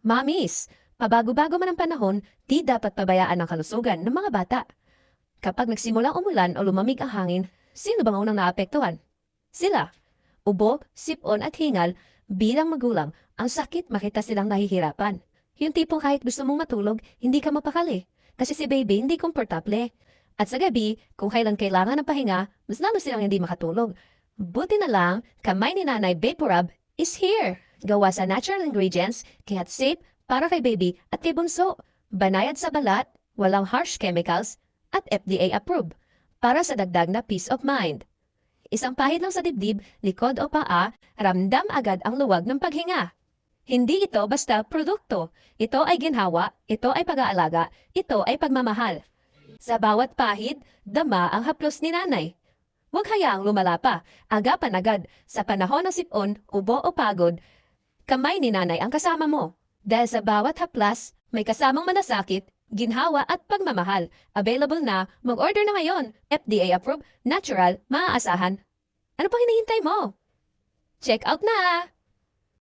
Mamis, pabago-bago man ang panahon, di dapat pabayaan ang kalusugan ng mga bata. Kapag nagsimulang umulan o lumamig ang hangin, sino bang unang naapektuhan? Sila. Ubo, sipon at hingal, bilang magulang, ang sakit makita silang nahihirapan. Yung tipong kahit gusto mong matulog, hindi ka mapakali. Kasi si baby hindi komportable. At sa gabi, kung kailan kailangan ng pahinga, mas lalo silang hindi makatulog. Buti na lang, kamay ni Nanay Vaporub is here. Gawa sa natural ingredients, kaya't safe para kay baby at kay bunso. Banayad sa balat, walang harsh chemicals, at FDA approved. Para sa dagdag na peace of mind. Isang pahid lang sa dibdib, likod o paa, ramdam agad ang luwag ng paghinga. Hindi ito basta produkto. Ito ay ginhawa, ito ay pag-aalaga, ito ay pagmamahal. Sa bawat pahid, dama ang haplos ni nanay. Huwag hayaang lumala pa, agapan agad. Sa panahon ng sipon, ubo o pagod, kamay ni nanay ang kasama mo. Dahil sa bawat haplas, may kasamang manasakit, ginhawa at pagmamahal. Available na, mag-order na ngayon. FDA approved, natural, maaasahan. Ano pang hinihintay mo? Check out na!